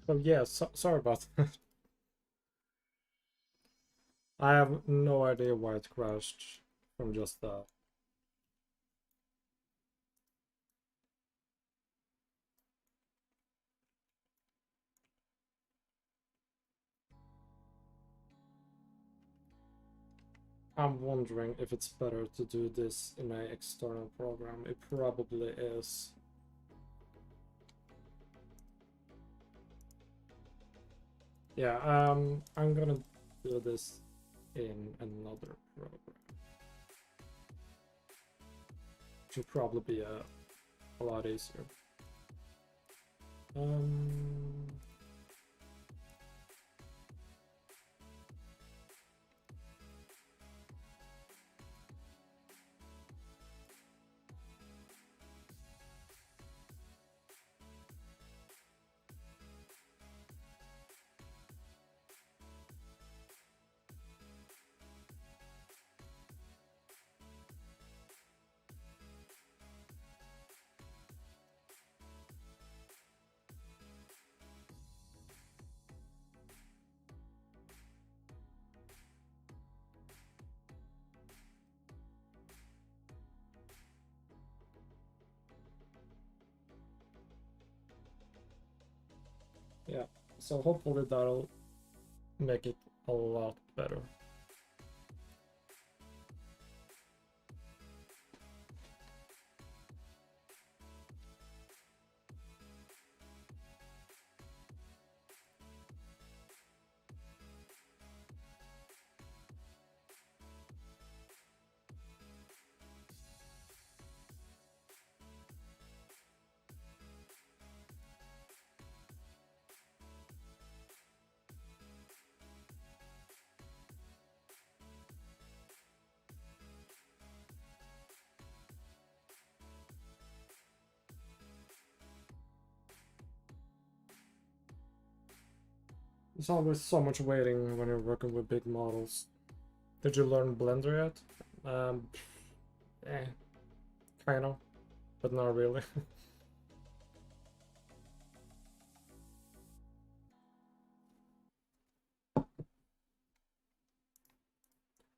Oh yeah, sorry about that. I have no idea why it crashed from just that. I'm wondering if it's better to do this in an external program. It probably is. Yeah, I'm gonna do this in another program. Should probably be a lot easier. Um, yeah, so hopefully that'll make it a lot better. There's always so much waiting when you're working with big models. Did you learn Blender yet? Eh, kind of, but not really.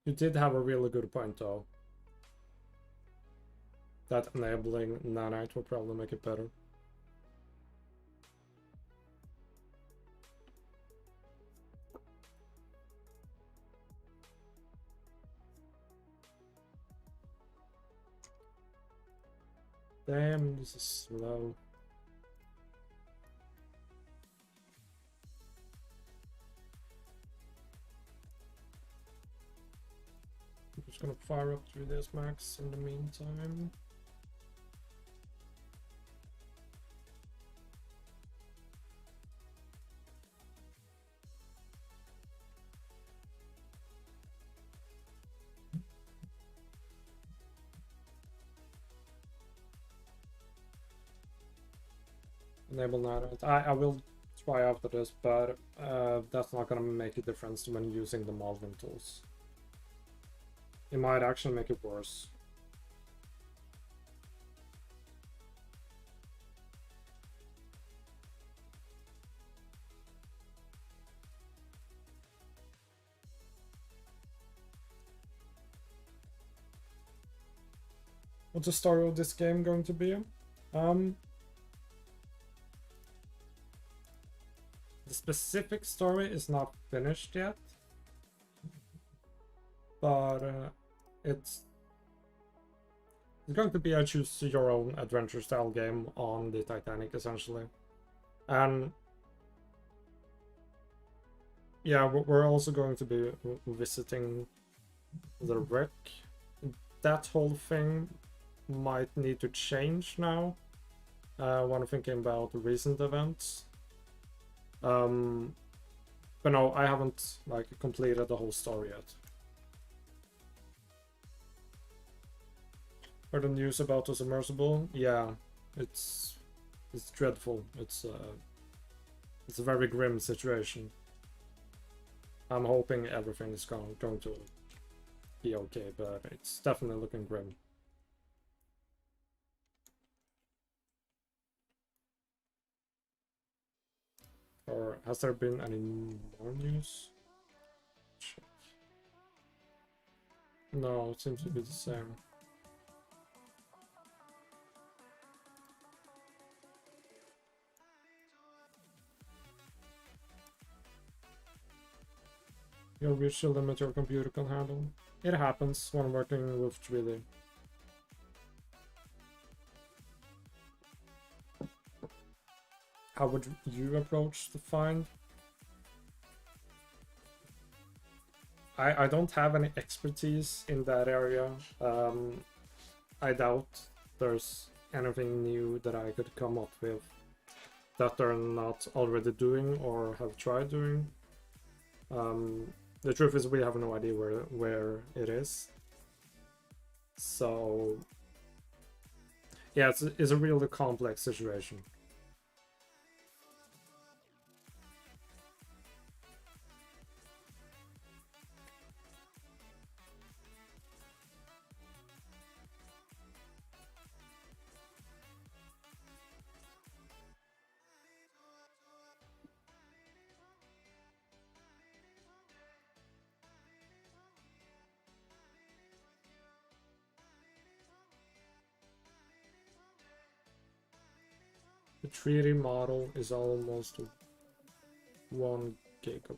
You did have a really good point though. That enabling nanite will probably make it better. Damn, this is slow. I'm just gonna fire up through this max in the meantime. Enable nanite. I will try after this, but that's not gonna make a difference when using the modeling tools. It might actually make it worse. What's the story of this game going to be? The specific story is not finished yet, but it's going to be a choose your own adventure style game on the Titanic essentially. And yeah, we're also going to be visiting the wreck. That whole thing might need to change now when thinking about recent events. But no, I haven't like completed the whole story yet. Heard the news about the submersible? Yeah, it's dreadful. It's a very grim situation. I'm hoping everything is going to be okay, but it's definitely looking grim. Or has there been any more news? Check. No, it seems to be the same. You'll reach the limit your computer can handle. It happens when working with 3D. How would you approach the find? I don't have any expertise in that area. I doubt there's anything new that I could come up with that they're not already doing or have tried doing. The truth is we have no idea where it is. So yeah, it's a really complex situation. The 3D model is almost 1 gigabyte.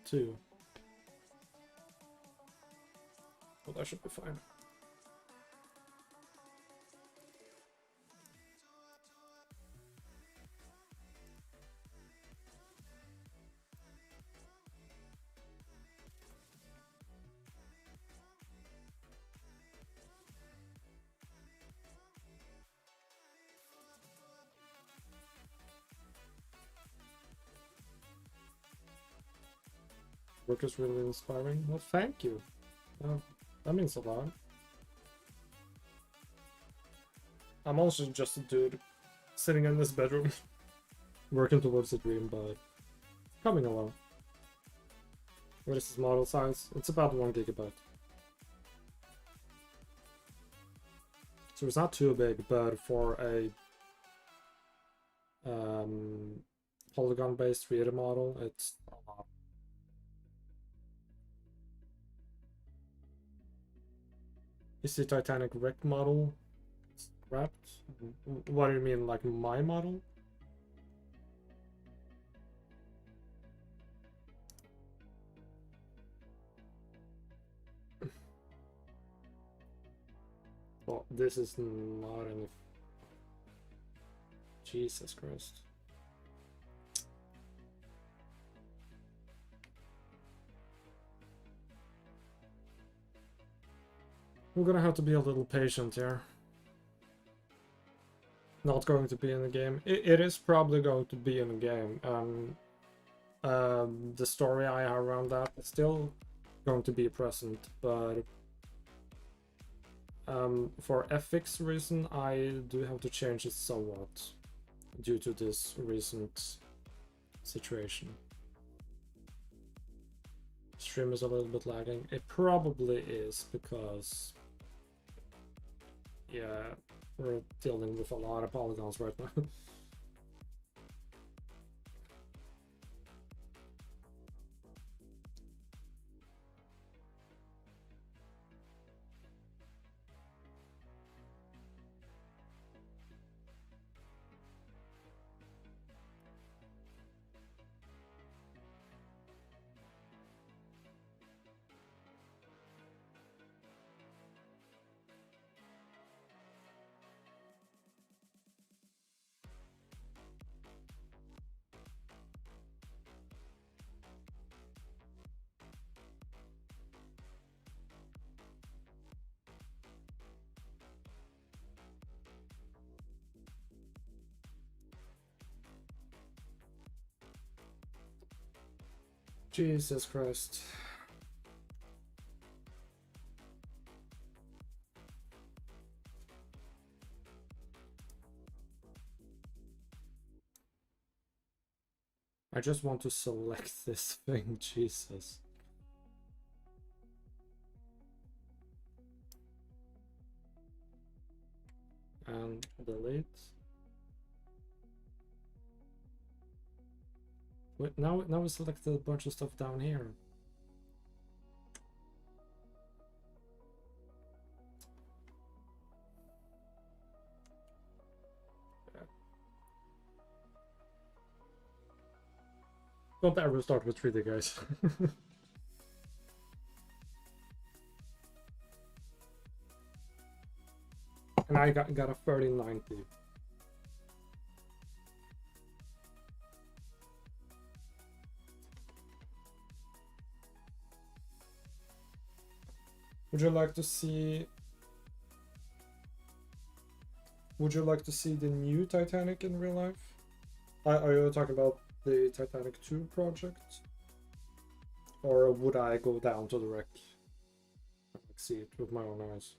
2. Well, that should be fine. Work is really inspiring. Well, thank you. That means a lot. I'm also just a dude sitting in this bedroom working towards a dream, but coming along. What is this model size? It's about 1 gigabyte. So it's not too big, but for a polygon-based 3D model, it's a lot. Is the Titanic wreck model scrapped? What do you mean, like my model? Well, this is not enough. Jesus Christ. I'm gonna have to be a little patient here. Not going to be in the game. It is probably going to be in the game. The story I have around that is still going to be present, but for ethics reason, I do have to change it somewhat due to this recent situation. Stream is a little bit lagging. It probably is because, yeah, we're dealing with a lot of polygons right now. Jesus Christ. I just want to select this thing, Jesus. And delete. Wait, now we selected a bunch of stuff down here. Don't ever start with 3D, guys. And I got a 3090. Would you like to see? Would you like to see the new Titanic in real life? Are you talking about the Titanic 2 project? Or would I go down to the wreck and see it with my own eyes?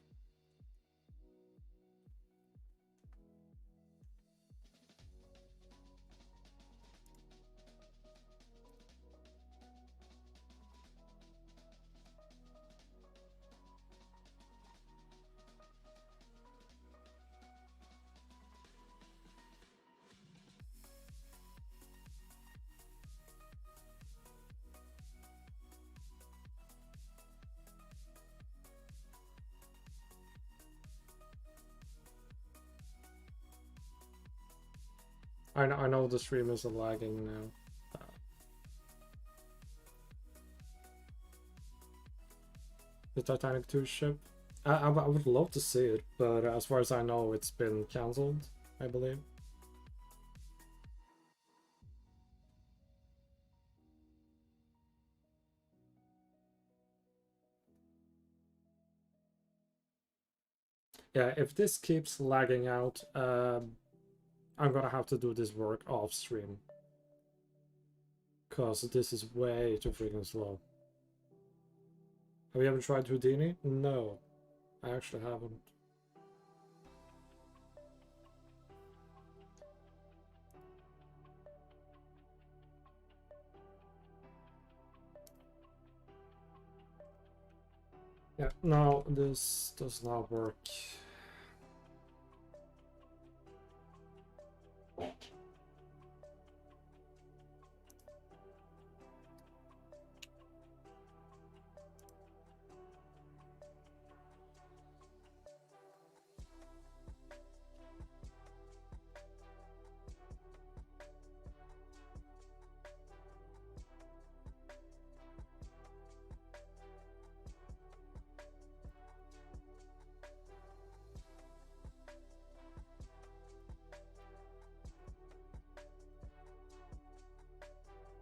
I know the stream is lagging now. The Titanic 2 ship. I would love to see it, but as far as I know, it's been cancelled, I believe. Yeah, if this keeps lagging out, I'm gonna have to do this work off stream. Because this is way too freaking slow. Have you ever tried Houdini? No, I actually haven't. Yeah, no, this does not work.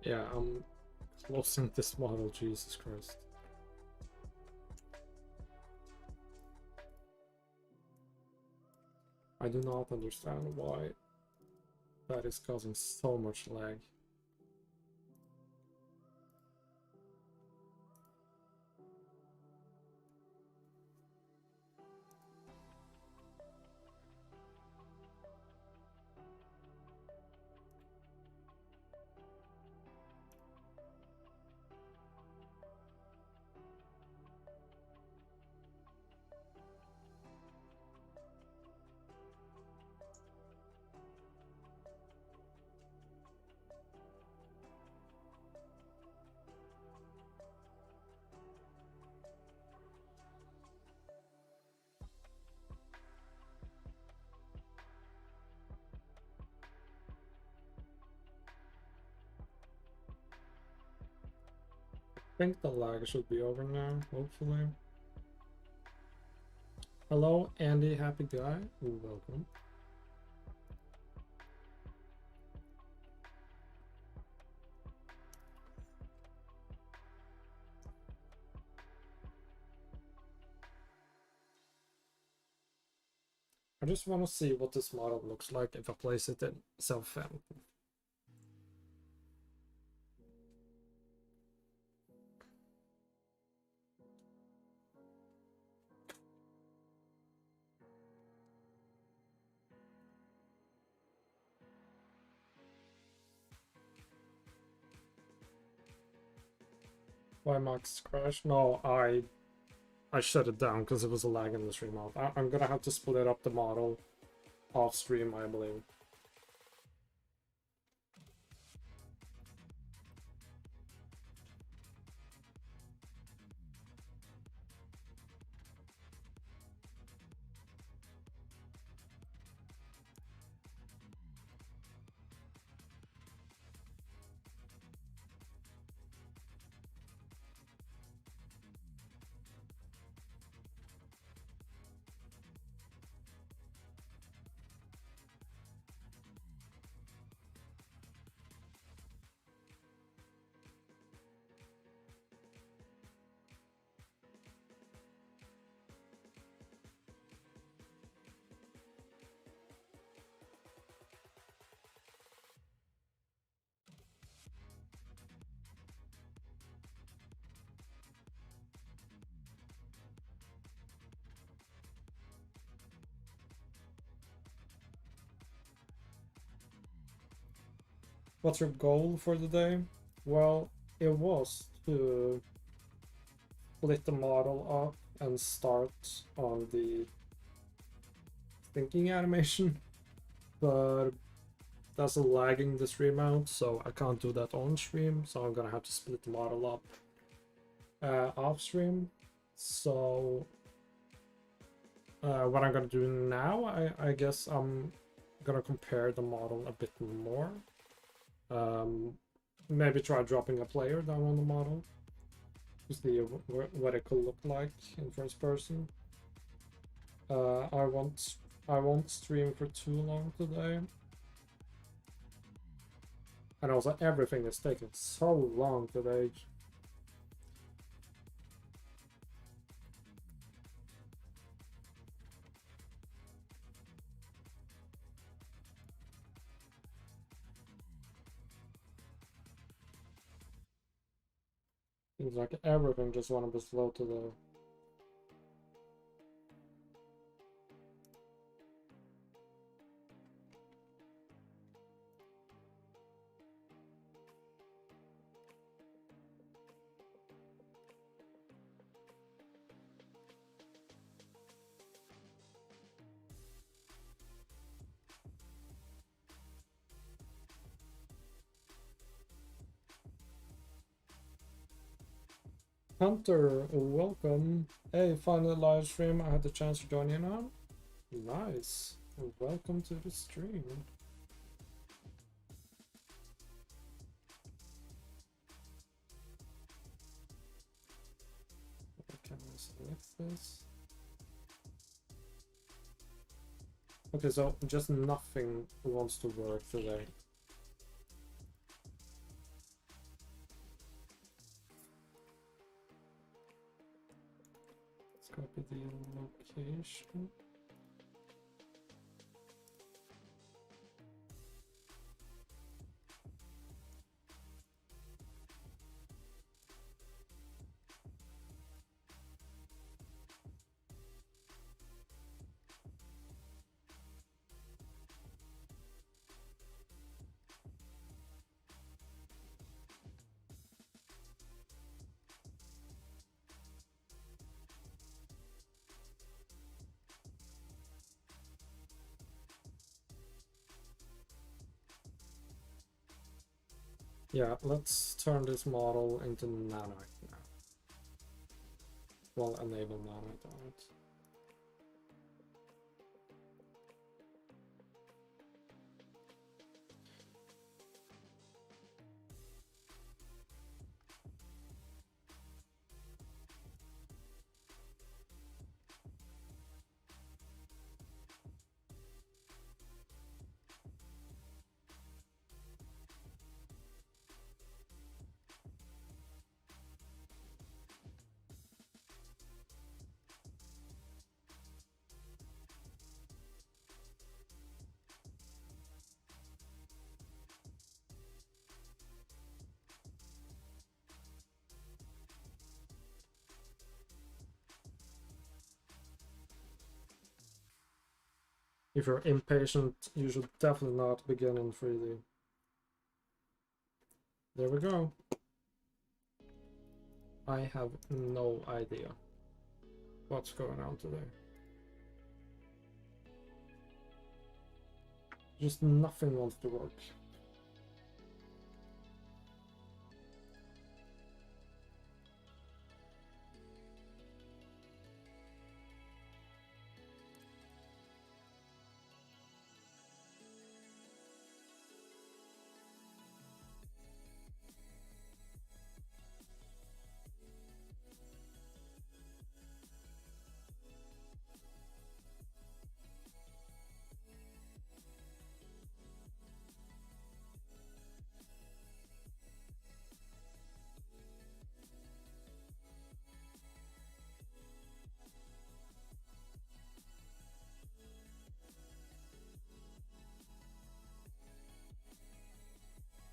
Yeah, I'm closing this model, Jesus Christ. I do not understand why that is causing so much lag. I think the lag should be over now, hopefully. Hello, Andy, happy guy. Ooh, welcome. I just want to see what this model looks like if I place it in self-fan. Why Max crash? No, I shut it down because it was a lag in the stream out. I'm gonna have to split up the model off stream, I believe. What's your goal for the day? Well, it was to split the model up and start on the thinking animation, but that's lagging the stream out, so I can't do that on stream, so I'm gonna have to split the model up off stream. So what I'm gonna do now, I guess I'm gonna compare the model a bit more. Maybe try dropping a player down on the model to see what it could look like in first person. I won't stream for too long today. And also everything is taking so long today. Seems like everything just wanna be slow today. Hunter, welcome. Hey, finally live stream. I had the chance to join in on. Nice. Welcome to the stream. Can I select this? Okay, so just nothing wants to work today. Let's copy the location. Yeah, let's turn this model into nanite now. Well, enable nanite on it. If you're impatient, you should definitely not begin in 3D. There we go. I have no idea what's going on today. Just nothing wants to work.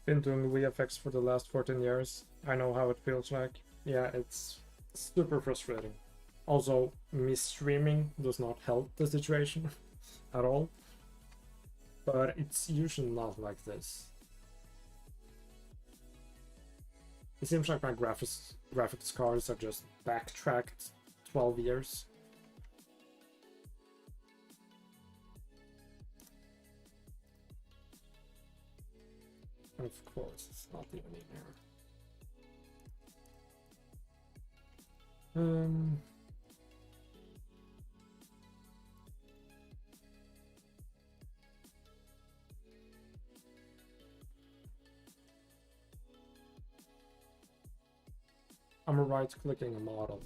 Been doing VFX for the last 14 years. I know how it feels like. Yeah, it's super frustrating. Also, me streaming does not help the situation at all. But it's usually not like this. It seems like my graphics cards are just backtracked 12 years. And of course, it's not even in here. I'm right-clicking a model.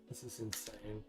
This is insane.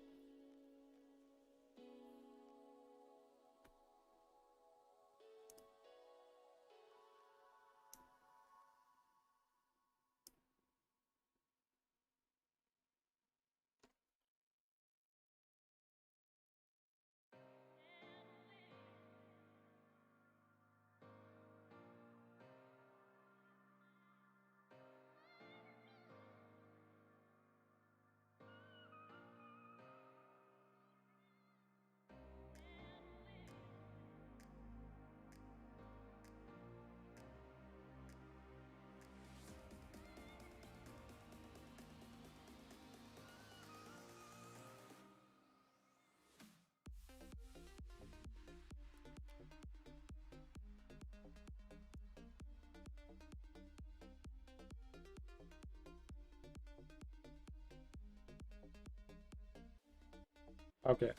Okay.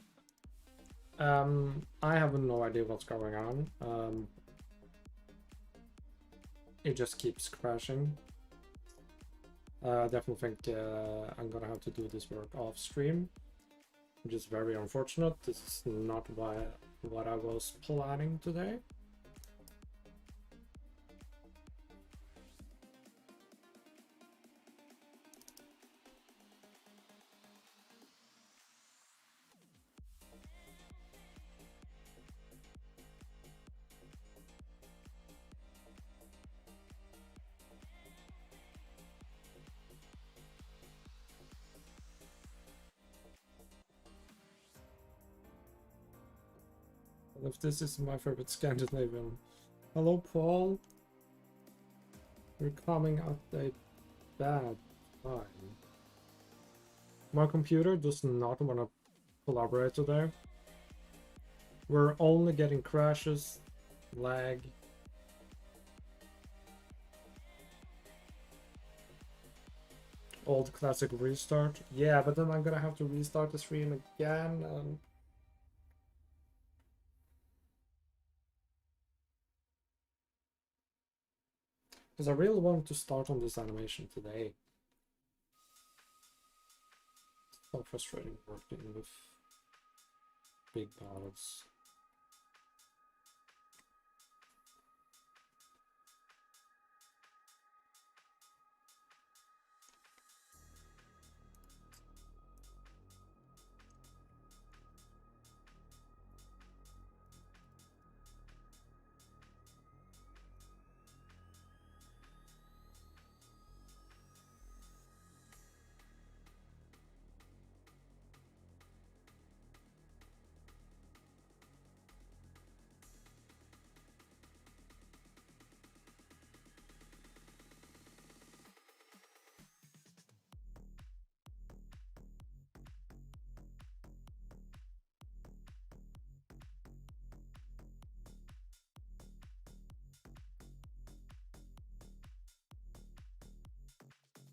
I have no idea what's going on. It just keeps crashing. I definitely think I'm gonna have to do this work off stream, which is very unfortunate. This is not what I was planning today. If this is my favorite Scandinavian. Hello, Paul. You're coming at a bad time. My computer does not want to collaborate today. We're only getting crashes, lag. Old classic restart. Yeah, but then I'm gonna have to restart the stream again and because I really wanted to start on this animation today. It's so frustrating working with big battles.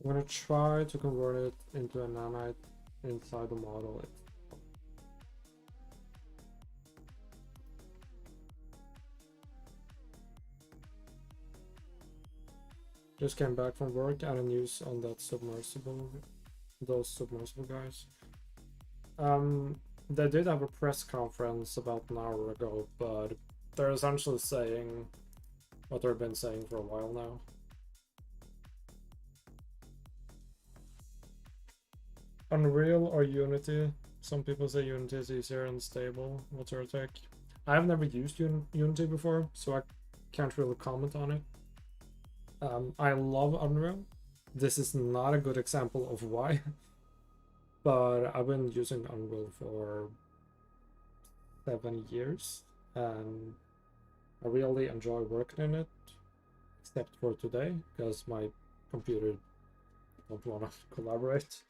I'm gonna try to convert it into a nanite inside the model. Just came back from work and a news on that submersible, those submersible guys. They did have a press conference about an hour ago, but they're essentially saying what they've been saying for a while now. Unreal or Unity? Some people say Unity is easier and stable. What's your take? I've never used Unity before, so I can't really comment on it. I love Unreal. This is not a good example of why, but I've been using Unreal for 7 years, and I really enjoy working in it, except for today, because my computer don't want to collaborate.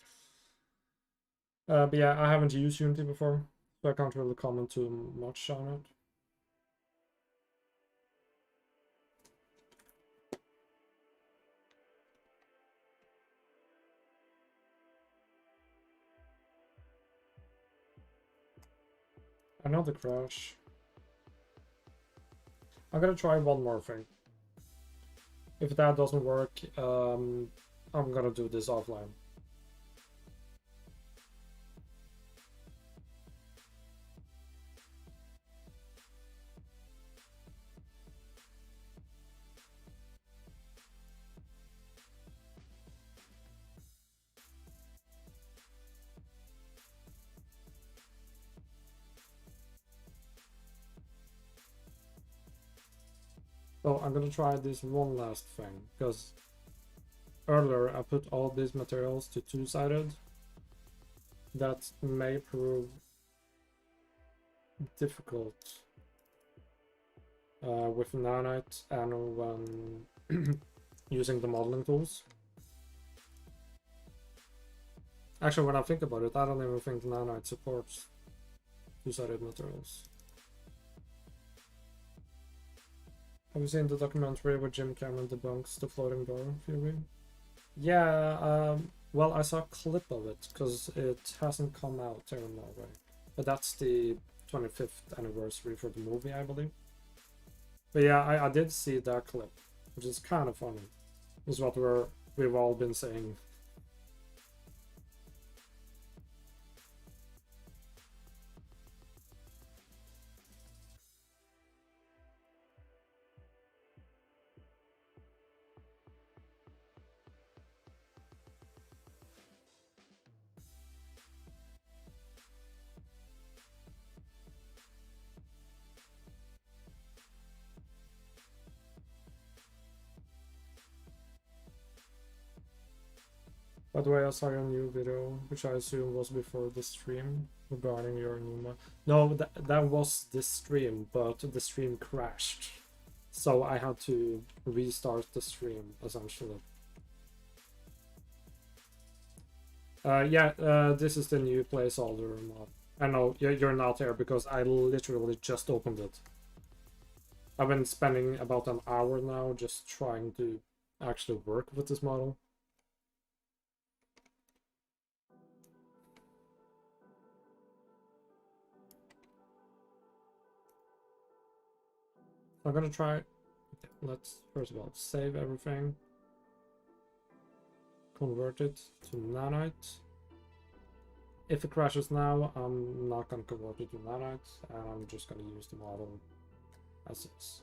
But yeah, I haven't used Unity before, so I can't really comment too much on it. Another crash. I'm gonna try one more thing. If that doesn't work, I'm gonna do this offline. So I'm gonna try this one last thing, because earlier I put all these materials to two-sided. That may prove difficult with nanite and when using the modeling tools. Actually, when I think about it, I don't even think nanite supports two-sided materials. Have you seen the documentary where Jim Cameron debunks the floating door theory? Yeah, well, I saw a clip of it because it hasn't come out here in Norway. But that's the 25th anniversary for the movie, I believe. But yeah, I did see that clip, which is kind of funny. Is what we've all been saying. By the way, I saw your new video, which I assume was before the stream, regarding your new No, that was this stream, but the stream crashed. So I had to restart the stream, essentially. Yeah, this is the new placeholder mod. I know, you're not there because I literally just opened it. I've been spending about an hour now just trying to actually work with this model. I'm gonna try. Okay, let's first of all save everything, convert it to nanite. If it crashes now, I'm not gonna convert it to nanite, and I'm just gonna use the model as is.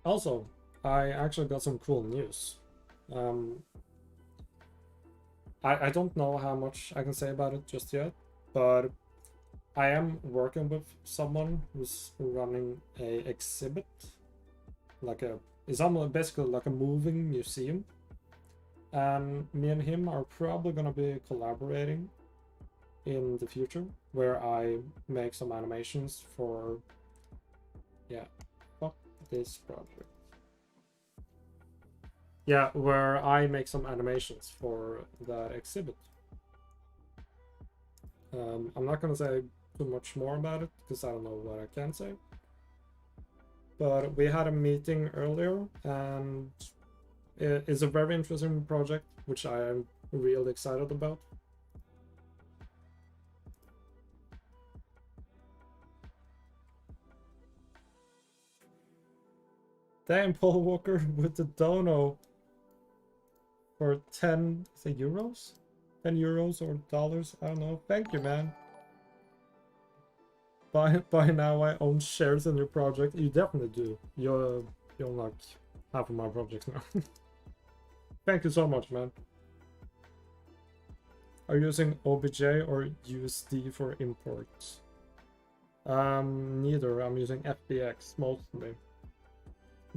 Also, I actually got some cool news. I don't know how much I can say about it just yet, but I am working with someone who's running a exhibit, it's almost basically like a moving museum, and me and him are probably gonna be collaborating in the future, where I make some animations for, yeah, fuck this project. Yeah, where I make some animations for that exhibit. I'm not gonna say too much more about it because I don't know what I can say. But we had a meeting earlier, and it's a very interesting project, which I am really excited about. Damn, Paul Walker with the dono for 10 euros? 10 euros or dollars? I don't know. Thank you, man. By now I own shares in your project. You definitely do. You'll like half of my projects now. Thank you so much, man. Are you using OBJ or USD for imports? Neither. I'm using FBX mostly.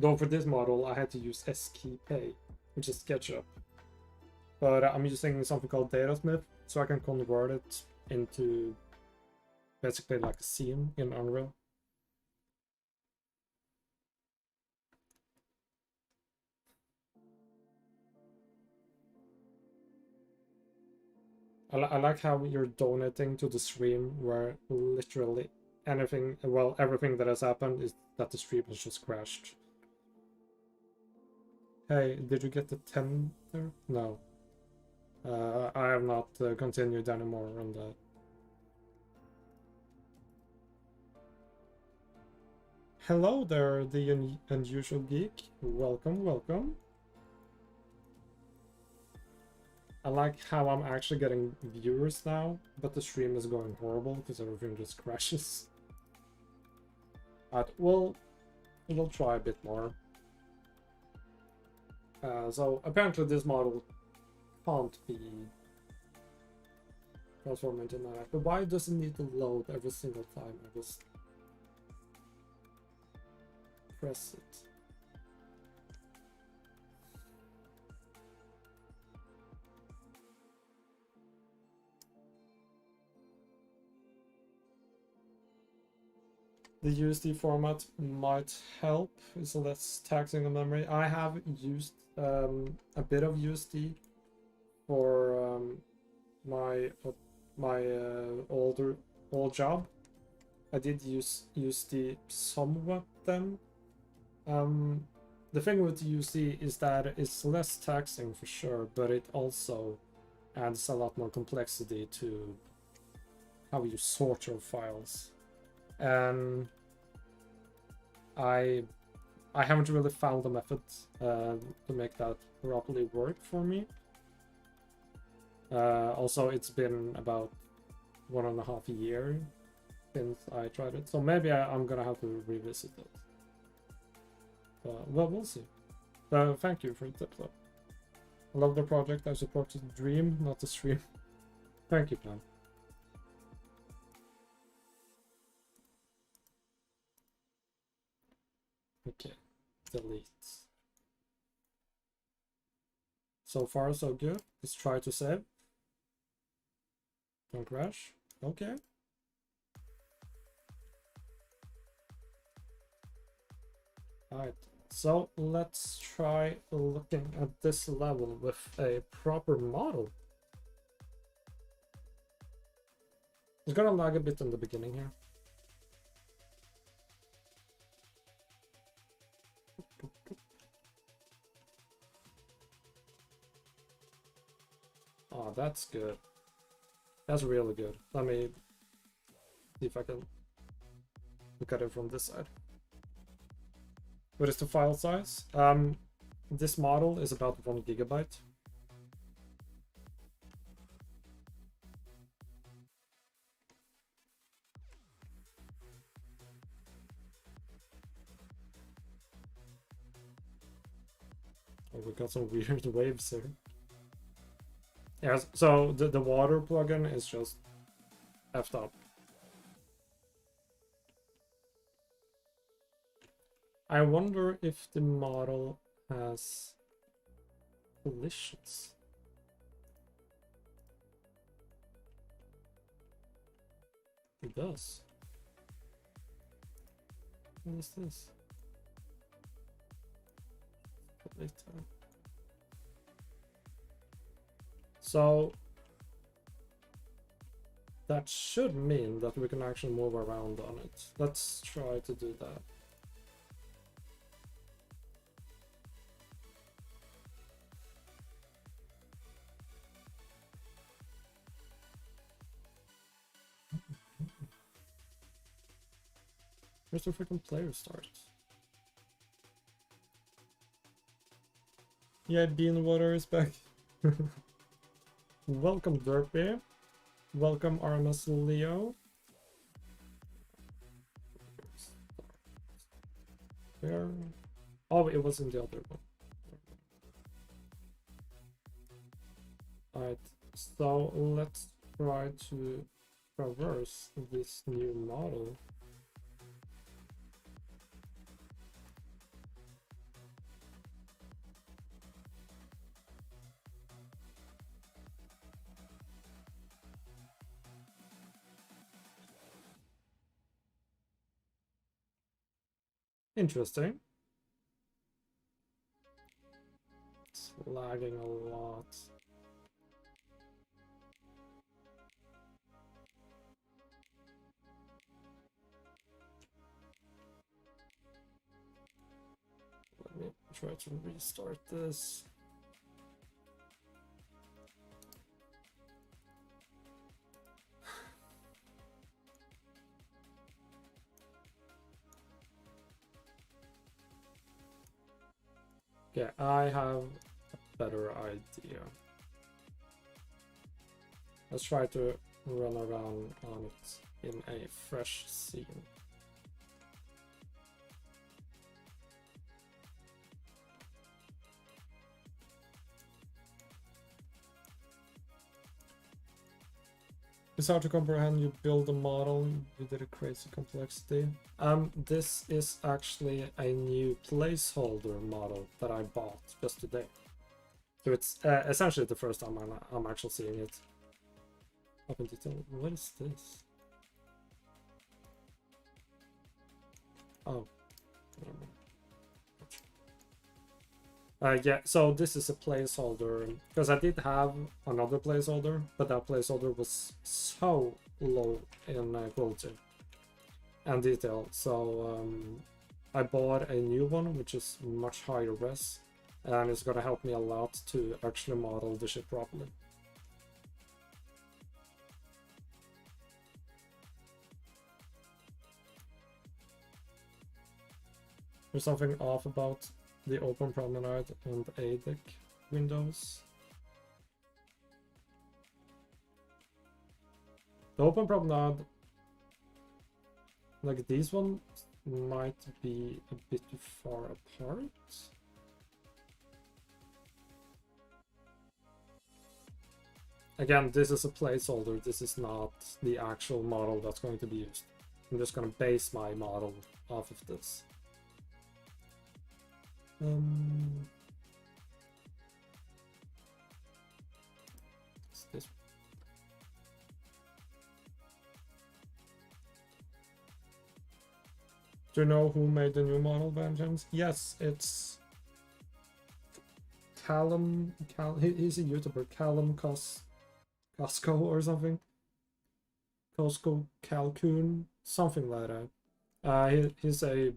Though for this model, I had to use SKP, which is SketchUp. But I'm using something called Datasmith, so I can convert it into basically like a scene in Unreal. I like how you're donating to the stream where literally anything, well, everything that has happened is that the stream has just crashed. Hey, did you get the tender? No. I have not continued anymore on that. Hello there, the unusual geek. Welcome, welcome. I like how I'm actually getting viewers now, but the stream is going horrible because everything just crashes. We'll try a bit more. So apparently this model can't be transformed into an but why does it need to load every single time I just press it? The USD format might help, it's less taxing on memory. I have used a bit of USD for my old job. I did use USD somewhat then. The thing with USD is that it's less taxing for sure, but it also adds a lot more complexity to how you sort your files. And I haven't really found a method to make that properly work for me. Also, it's been about 1.5 years since I tried it, so maybe I'm gonna have to revisit it. Well, we'll see. Thank you for the tip, though. I love the project. I support the dream, not the stream. Thank you, man. Okay, delete. So far, so good. Let's try to save. Don't crash. Okay. Alright, so let's try looking at this level with a proper model. It's gonna lag a bit in the beginning here. Oh, that's good. That's really good. Let me see if I can look at it from this side. What is the file size? This model is about 1 gigabyte. Oh, we got some weird waves here. Yeah, so the water plugin is just effed up. I wonder if the model has collisions. It does. What is this? So that should mean that we can actually move around on it. Let's try to do that. Where's the freaking player start? Yeah, Bean Water is back. Welcome, Derpy. Welcome, Armas Leo. Where? Oh, it was in the other one. Alright, so let's try to traverse this new model. Interesting. It's lagging a lot. Let me try to restart this. Okay, I have a better idea. Let's try to run around on it in a fresh scene. It's hard to comprehend. You build a model, you did a crazy complexity. This is actually a new placeholder model that I bought just today. So it's essentially the first time I'm actually seeing it. Up in detail. What is this? Oh. Yeah, so this is a placeholder, because I did have another placeholder, but that placeholder was so low in quality and detail, so I bought a new one, which is much higher res, and it's gonna help me a lot to actually model the ship properly. There's something off about the open promenade and A-deck windows. The open promenade, like these ones, might be a bit too far apart. Again, this is a placeholder, this is not the actual model that's going to be used. I'm just going to base my model off of this. This. Do you know who made the new model by any chance? Yes, it's Callum. He's a YouTuber, Callum Costco or something. Costco Calcoon, something like that. He's a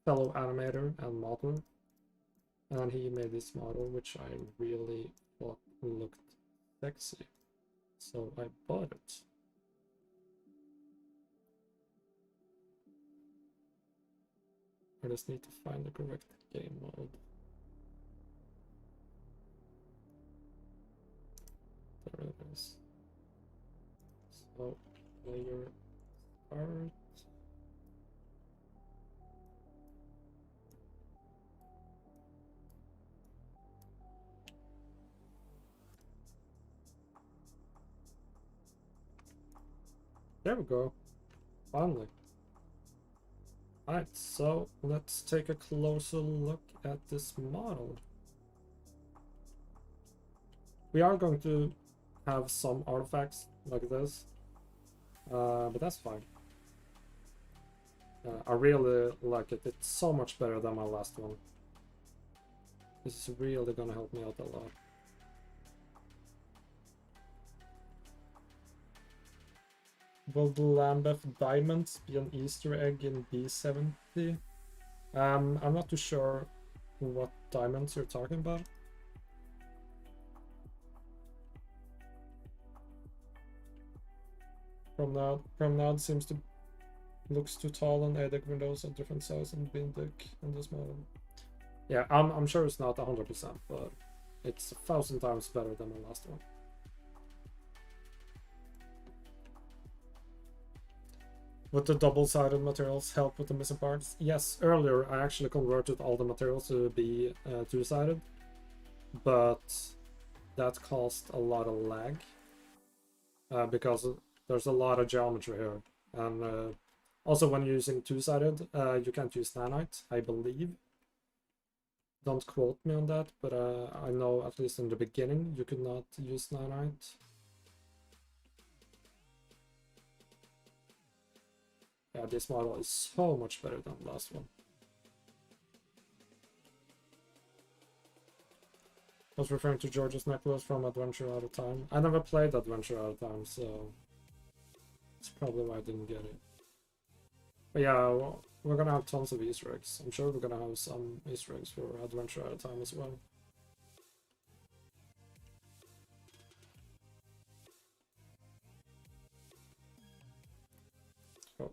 fellow animator and modeler, and he made this model which I really thought looked sexy, so I bought it. I just need to find the correct game mode. There it is. So player start. There we go. Finally. Alright, so let's take a closer look at this model. We are going to have some artifacts like this, but that's fine. I really like it. It's so much better than my last one. This is really gonna help me out a lot. Will the Lambeth diamonds be an Easter egg in B70? I'm not too sure what diamonds you're talking about. Promenade seems to looks too tall on A-deck windows at different size and bin deck in this model. Yeah, I'm sure it's not 100%, but it's 1,000 times better than the last one. Would the double-sided materials help with the missing parts? Yes, earlier I actually converted all the materials to be two-sided, but that caused a lot of lag because there's a lot of geometry here, and also when using two-sided you can't use nanite, I believe. Don't quote me on that, but I know at least in the beginning you could not use nanite. Yeah, this model is so much better than the last one. was referring to George's necklace from Adventure Out of Time. I never played Adventure Out of Time, so that's probably why I didn't get it. But yeah, well, we're gonna have tons of Easter eggs. I'm sure we're gonna have some Easter eggs for Adventure Out of Time as well. Oh.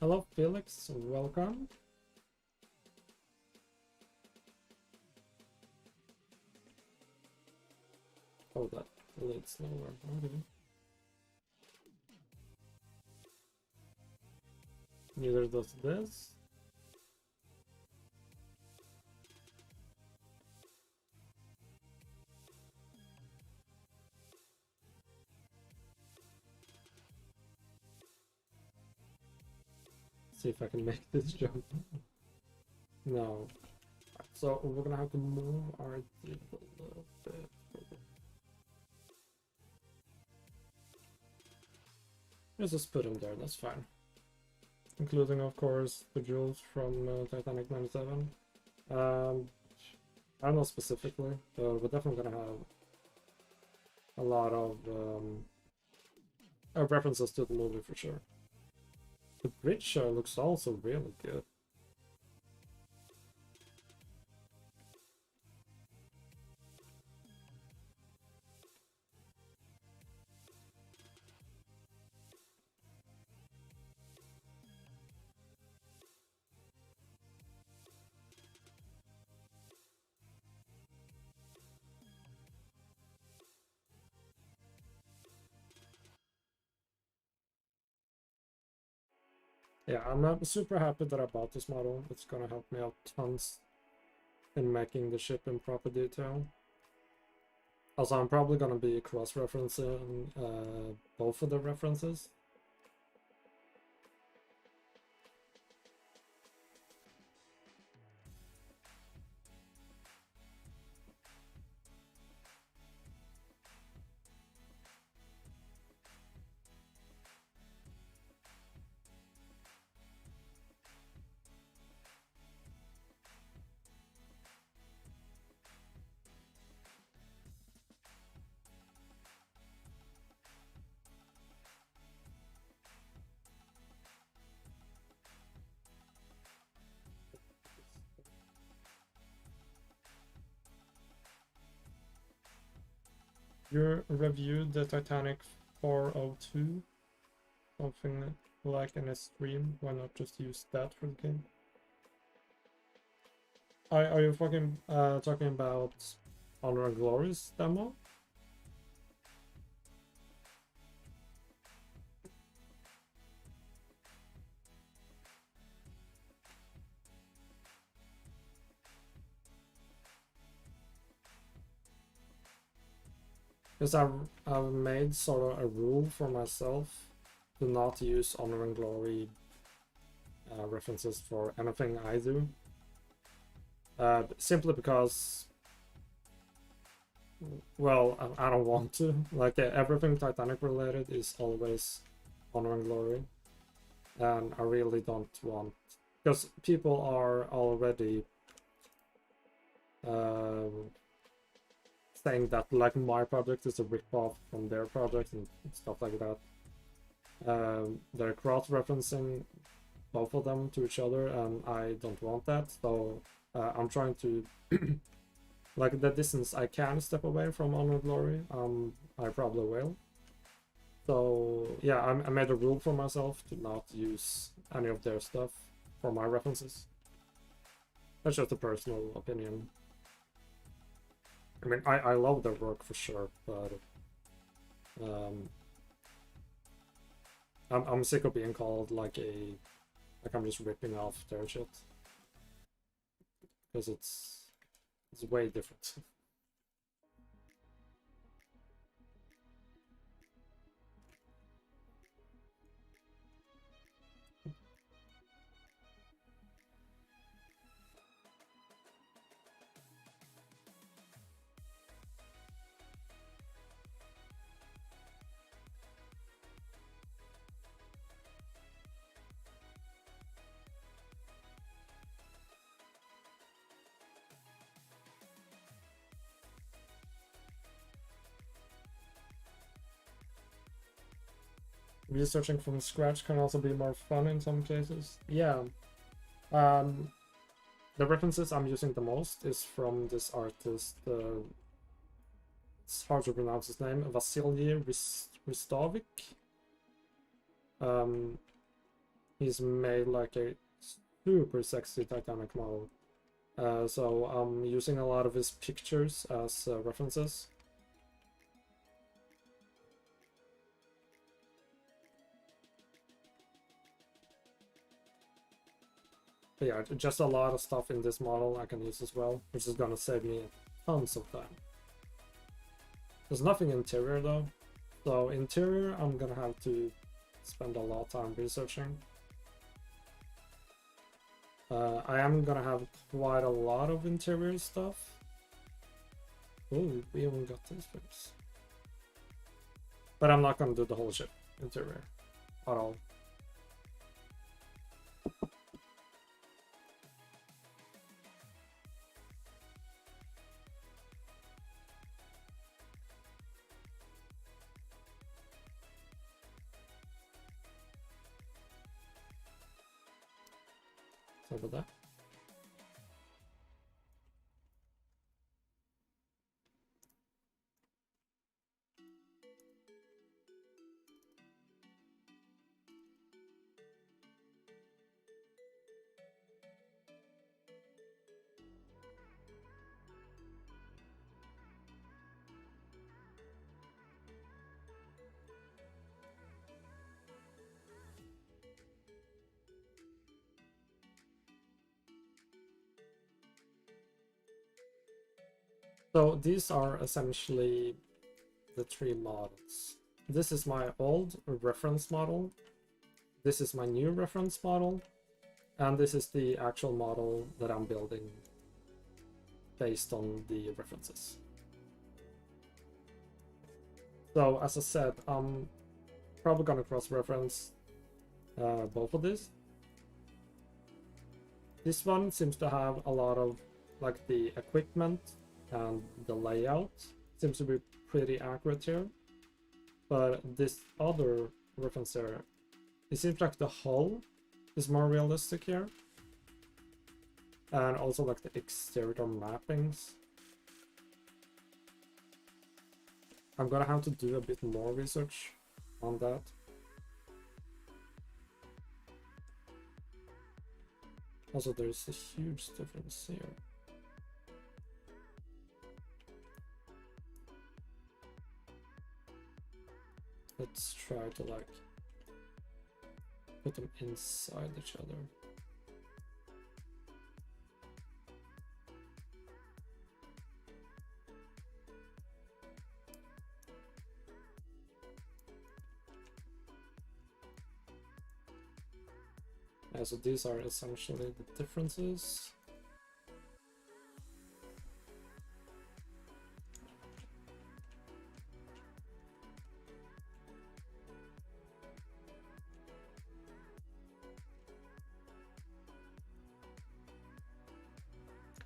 Hello, Felix. Welcome. Oh, that leads nowhere. Okay. Neither does this. See if I can make this jump. No. So we're gonna have to move our div a little bit. Let's just put him there, that's fine. Including, of course, the jewels from Titanic 97. I don't know specifically, but we're definitely gonna have a lot of references to the movie for sure. The bridge show looks also really good. Yeah, I'm super happy that I bought this model. It's gonna help me out tons in making the ship in proper detail. Also, I'm probably gonna be cross-referencing both of the references. You reviewed the Titanic 402, something like in a stream. Why not just use that for the game? Are you fucking talking about Honor and Glory's demo? Because I've made sort of a rule for myself to not use Honor and Glory references for anything I do. Simply because, well, I don't want to. Like, everything Titanic related is always Honor and Glory. And I really don't want... Because people are already saying that, like, my project is a rip-off from their project and stuff like that. They're cross-referencing both of them to each other, and I don't want that, so I'm trying to... like, the distance I can step away from Honor and Glory, I probably will. So, yeah, I made a rule for myself to not use any of their stuff for my references. That's just a personal opinion. I mean, I love their work for sure, but I'm sick of being called like I'm just ripping off their shit, because it's way different. researching from scratch can also be more fun in some cases. Yeah. Um, the references I'm using the most is from this artist. It's hard to pronounce his name. Vasily Ristovik. He's made like a super sexy Titanic model. So I'm using a lot of his pictures as references. But yeah, just a lot of stuff in this model I can use as well, which is gonna save me tons of time. There's nothing interior though, so interior I'm gonna have to spend a lot of time researching. I am gonna have quite a lot of interior stuff. Oh, we haven't got these things. But I'm not gonna do the whole ship interior at all. Sorry about that. So these are essentially the three models. This is my old reference model. This is my new reference model. And this is the actual model that I'm building based on the references. So as I said, I'm probably gonna cross-reference both of these. This one seems to have a lot of like the equipment and the layout seems to be pretty accurate here, but this other reference there, it seems like the hull is more realistic here, and also like the exterior mappings. I'm gonna have to do a bit more research on that. Also, there's a huge difference here. Let's try to like put them inside each other. Yeah, so these are essentially the differences.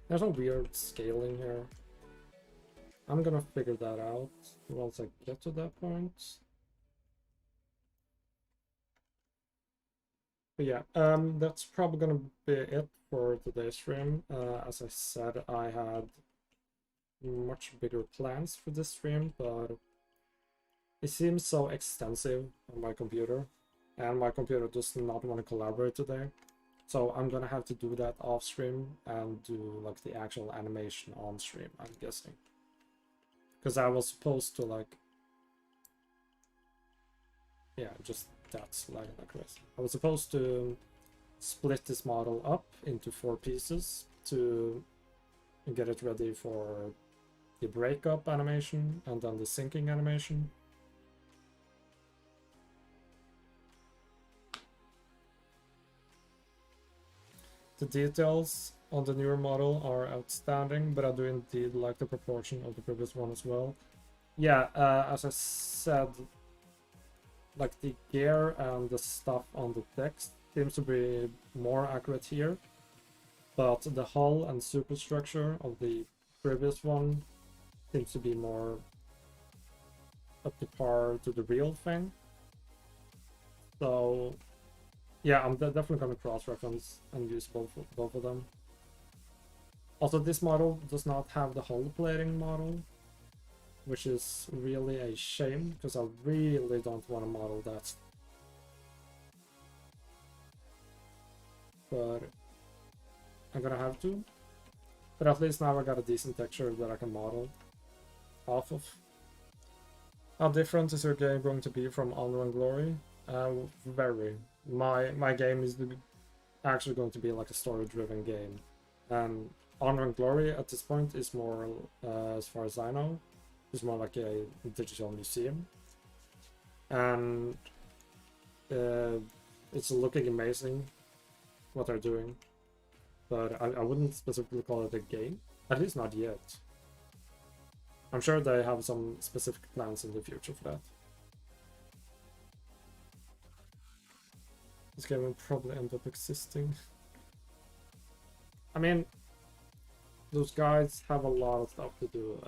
There's a weird scaling here. I'm gonna figure that out once I get to that point. But yeah, that's probably gonna be it for today's stream. As I said, I had much bigger plans for this stream, but it seems so extensive on my computer, and my computer does not want to collaborate today. So I'm gonna have to do that off stream and do like the actual animation on stream, I'm guessing. Because I was supposed to like, yeah, just that's like crazy. I was supposed to split this model up into 4 pieces to get it ready for the breakup animation and then the sinking animation. The details on the newer model are outstanding, but I do indeed like the proportion of the previous one as well. Yeah, as I said, like the gear and the stuff on the text seems to be more accurate here, but the hull and superstructure of the previous one seems to be more up to par to the real thing. So yeah, I'm definitely gonna cross-reference and use both of them. Also, this model does not have the hull plating model, which is really a shame, because I really don't want to model that. But I'm gonna have to. But at least now I got a decent texture that I can model off of. How different is your game going to be from Honor and Glory? Very. My game is actually going to be like a story-driven game, and Honor and Glory at this point is more, as far as I know, is more like a digital museum, and it's looking amazing what they're doing, but I wouldn't specifically call it a game, at least not yet. I'm sure they have some specific plans in the future for that. This game will probably end up existing. I mean, those guys have a lot of stuff to do.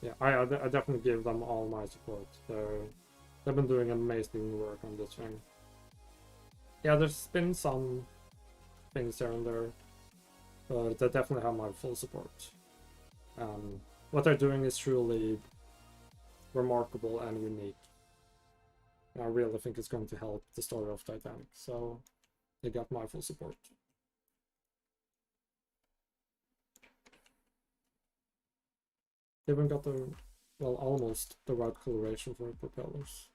Yeah, I definitely give them all my support. They've been doing amazing work on this thing. Yeah, there's been some things here and there, but they definitely have my full support. What they're doing is truly remarkable and unique. I really think it's going to help the story of Titanic, so they got my full support. They even got the, well, almost the right coloration for the propellers.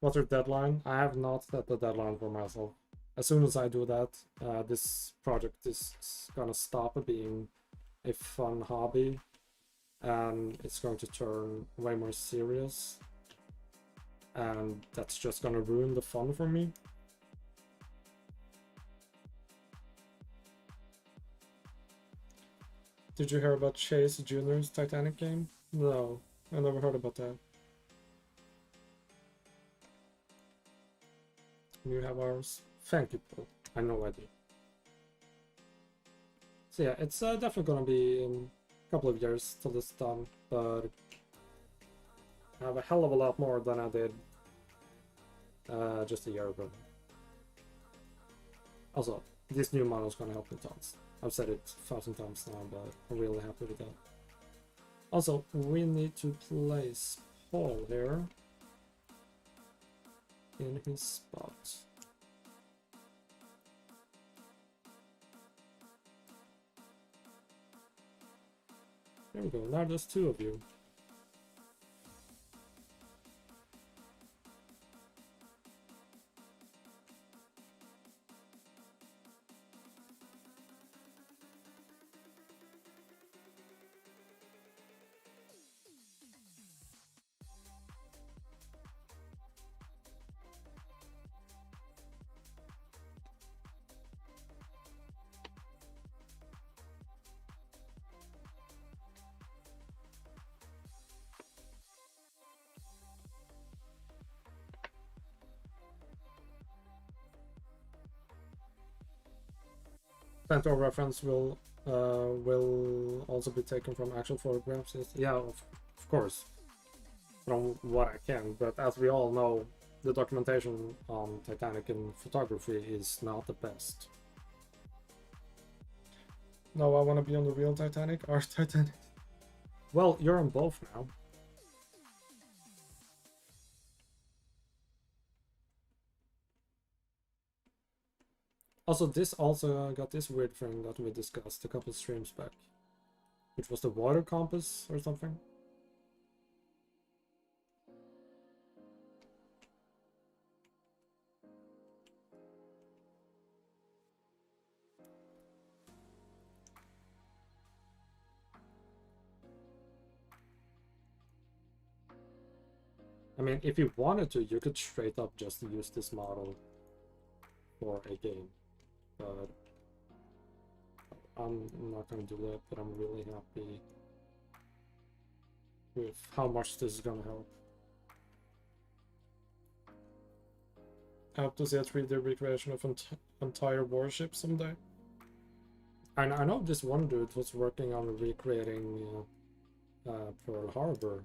What's their deadline? I have not set the deadline for myself. As soon as I do that, this project is gonna stop being a fun hobby, and it's going to turn way more serious, and that's just gonna ruin the fun for me. Did you hear about Chase Jr.'s Titanic game? No, I never heard about that. You have ours. Thank you, Paul. I know I do. So yeah, it's definitely gonna be in a couple of years till it's done, but I have a hell of a lot more than I did just a year ago. Also, this new model is gonna help me tons. I've said it 1,000 times now, but I'm really happy with that. Also, we need to place Paul here in his spot. There we go, now there's two of you. Phantom reference will also be taken from actual photographs. Yeah, of course, from what I can. But as we all know, the documentation on Titanic in photography is not the best. No, I want to be on the real Titanic, our Titanic. Well, you're on both now. Also, this also got this weird thing that we discussed a couple streams back, which was the water compass or something. I mean, if you wanted to, you could straight up just use this model for a game, but I'm not going to do that. But I'm really happy with how much this is going to help. I hope to see a 3D recreation of entire warship someday. And I know this one dude was working on recreating Pearl Harbor.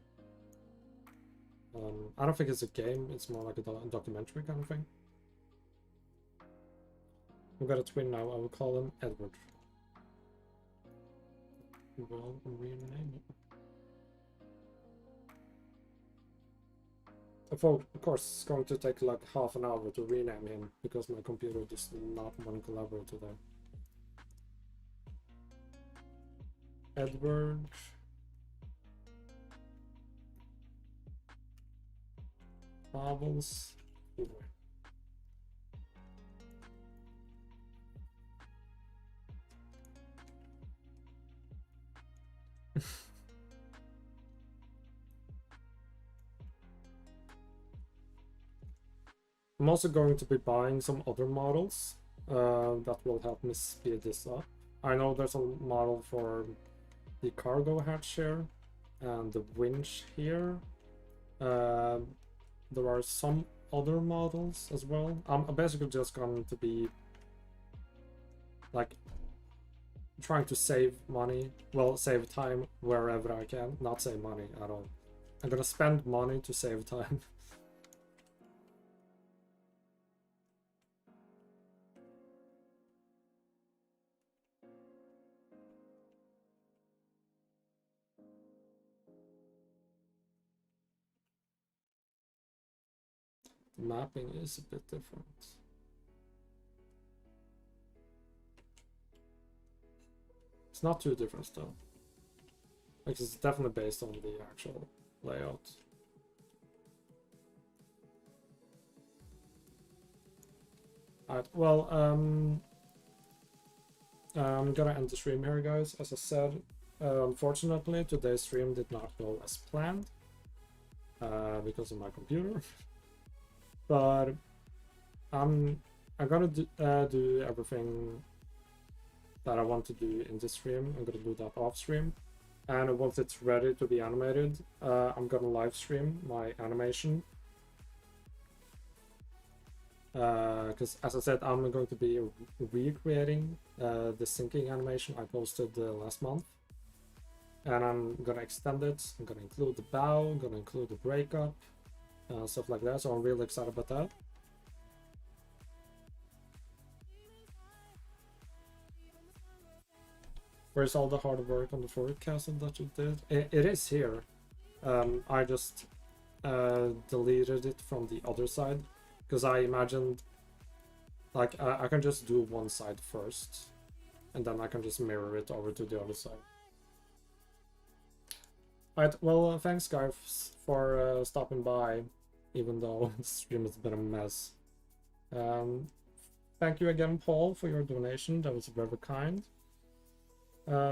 I don't think it's a game, it's more like a documentary kind of thing. We've got a twin now, I will call him Edward. We'll rename it. Of course, it's going to take like half an hour to rename him because my computer does not want to collaborate today. Edward. Marbles. I'm also going to be buying some other models that will help me speed this up. I know there's a model for the cargo hatch here and the winch here. There are some other models as well. I'm basically just going to be like trying to save money, well, save time wherever I can, not save money at all. I'm gonna spend money to save time. The mapping is a bit different. It's not too different though. Like, it's definitely based on the actual layout. Alright, well, I'm gonna end the stream here, guys. As I said, unfortunately, today's stream did not go as planned because of my computer. But I'm gonna do everything that I want to do in this stream. I'm gonna do that off stream, and once it's ready to be animated, I'm gonna live stream my animation. Because as I said, I'm going to be recreating the sinking animation I posted last month, and I'm gonna extend it. I'm gonna include the bow, I'm gonna include the breakup, stuff like that. So I'm really excited about that. Where's all the hard work on the forecasting that you did? It is here. I just deleted it from the other side because I imagined like I can just do one side first and then I can just mirror it over to the other side. Alright, well, thanks guys for stopping by, even though the stream has been a mess. Thank you again, Paul, for your donation. That was very kind.